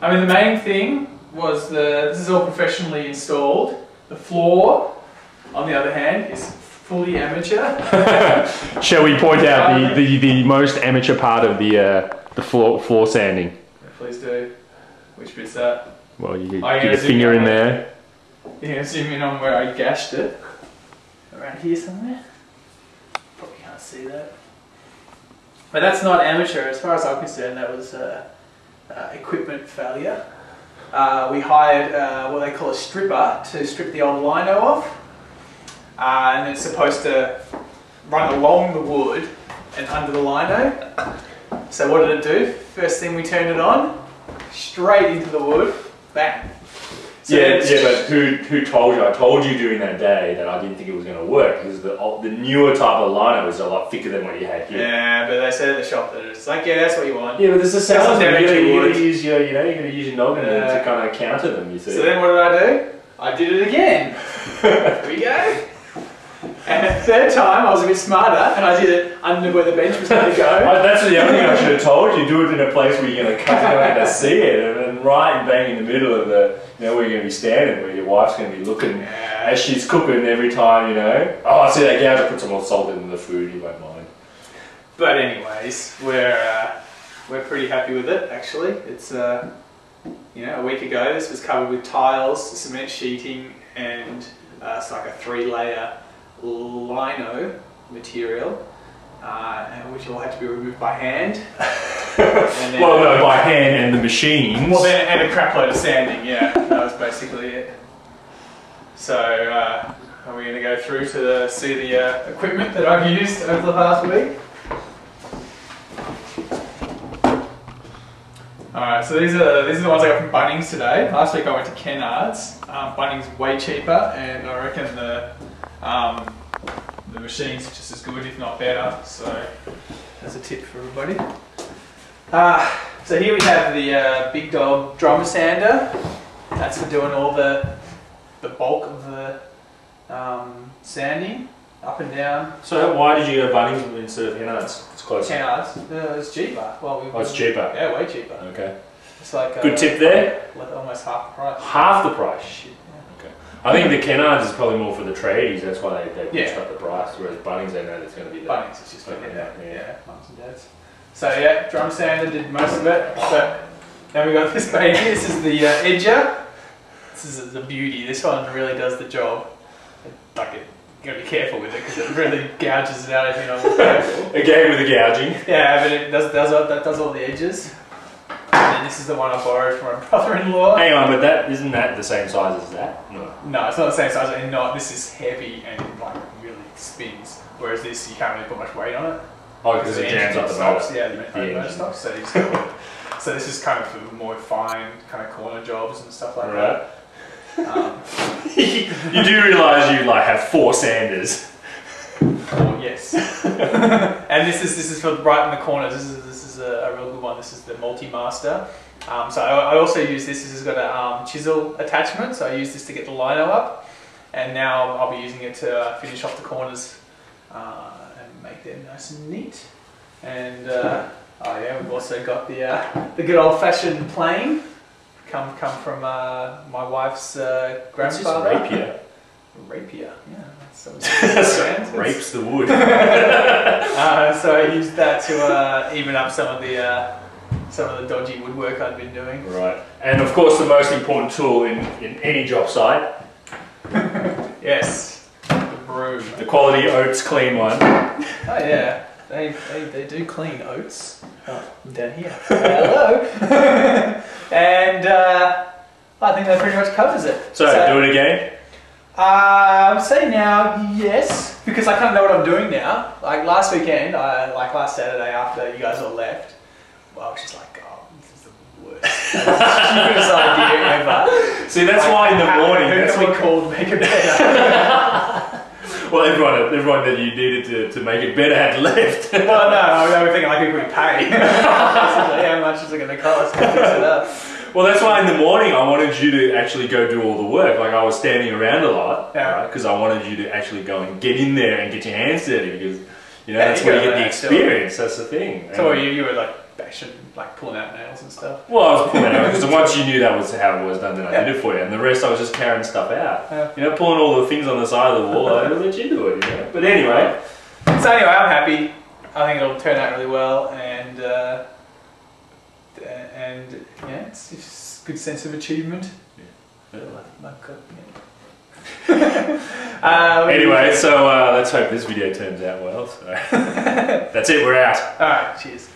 I mean, the main thing was this is all professionally installed. The floor, on the other hand, is fully amateur. Shall we point out the most amateur part of the floor sanding? Yeah, please do. Which bit's that? Well, you get your finger in there. You're going to zoom in on where I gashed it. Around here somewhere. Probably can't see that. But that's not amateur. As far as I'm concerned, that was equipment failure. We hired what they call a stripper to strip the old lino off. And it's supposed to run along the wood and under the lino. So what did it do? First thing we turned it on, straight into the wood, bang. So but who told you? I told you during that day that I didn't think it was going to work because the newer type of lino is a lot thicker than what you had here. Yeah, but they said at the shop that it's like, yeah, that's what you want. Yeah, but there's a sound. You're going to use your, you're going to use your noggin to kind of counter them. You see. So then what did I do? I did it again. Here we go. And the third time I was a bit smarter and I did it under where the bench was going to go. That's the other thing I should have told you. Do it in a place where you're going to cut it to see it, and right bang in the middle of the, where you're going to be standing, where your wife's going to be looking as she's cooking every time, Oh, I see that gouge. I put some more salt in the food. You won't mind. But anyways, we're pretty happy with it. Actually, it's a week ago. This was covered with tiles, cement sheeting, and it's like a 3-layer lino material, which all had to be removed by hand. And then, well, no, by hand and the machines. Well, then, and a crap load of sanding, yeah. That was basically it. So, are we going to go through to see the equipment that I've used over the past week? Alright, so these are the ones I got from Bunnings today. Last week I went to Kennards. Bunnings way cheaper, and I reckon the machine's just as good, if not better. So that's a tip for everybody. So here we have the Big Dog drum sander. That's for doing all the bulk of the sanding up and down. So why did you go Bunnings instead of Kennards? It's closer. Kennards. It's cheaper. Well, it's cheaper. Yeah, way cheaper. Okay. It's like good tip there. Like almost half the price. Half the price. Shit. Yeah. Okay. I think the Kennards is probably more for the tradies. That's why they pushed up the price. Whereas Bunnings, they know it's going to be there. Bunnings is just for mums and dads. So yeah, drum sander did most of it. But now we got this baby. This is the edger. This is the beauty. This one really does the job. Like it. You gotta be careful with it because it really gouges it out if you're not careful. Again with the gouging. Yeah, but it does all the edges. And then this is the one I borrowed from my brother-in-law. Hang on, but isn't that the same size as that? No. No, it's not the same size, and this is heavy and like really spins. Whereas this, you can't really put much weight on it. Oh, because it jams up the motor. Yeah, the motor stops. So this is kind of for more fine kind of corner jobs and stuff like that. You do realise you have 4 sanders. Oh yes. And this is for right in the corners. This is a real good one. This is the Multi-Master. So I also use this. This has got a chisel attachment. So I use this to get the lino up, and now I'll be using it to finish off the corners and make them nice and neat. And we've also got the good old-fashioned plane. Come from my wife's grandfather. Rapier. Rapier, yeah. So rapes the wood. So I used that to even up some of the dodgy woodwork I'd been doing. Right, and of course the most important tool in any job site. Yes, the broom. The Quality Oats clean one. Oh yeah, they do clean oats. Oh, down here. Hello. And I think that pretty much covers it. So do it again? I would say now, yes, because I kind of know what I'm doing now. Like last weekend, last Saturday after you guys all left, well, I was just like, oh, this is the worst. That's the stupidest idea ever. See, that's why in the morning, that's what we called Make It Better. Well, everyone that you needed to make it better had left. Well, no, I was thinking like people would pay. How much is it going to cost to fix it up? Well, that's why in the morning I wanted you to actually go do all the work. Like I was standing around a lot, right? Because I wanted you to actually go and get in there and get your hands dirty because, that's where you get the experience. That's the thing. So you were like bashing, like pulling out nails and stuff. Well, I was pulling it out because once you knew that was how it was done, then I did it for you, and the rest I was just carrying stuff out. You know, pulling all the things on the side of the wall. I let you do it, you know. But anyway. So anyway, I'm happy. I think it'll turn out really well, and yeah, it's just a good sense of achievement. Yeah. Anyway, so let's hope this video turns out well. So that's it. We're out. All right. Cheers.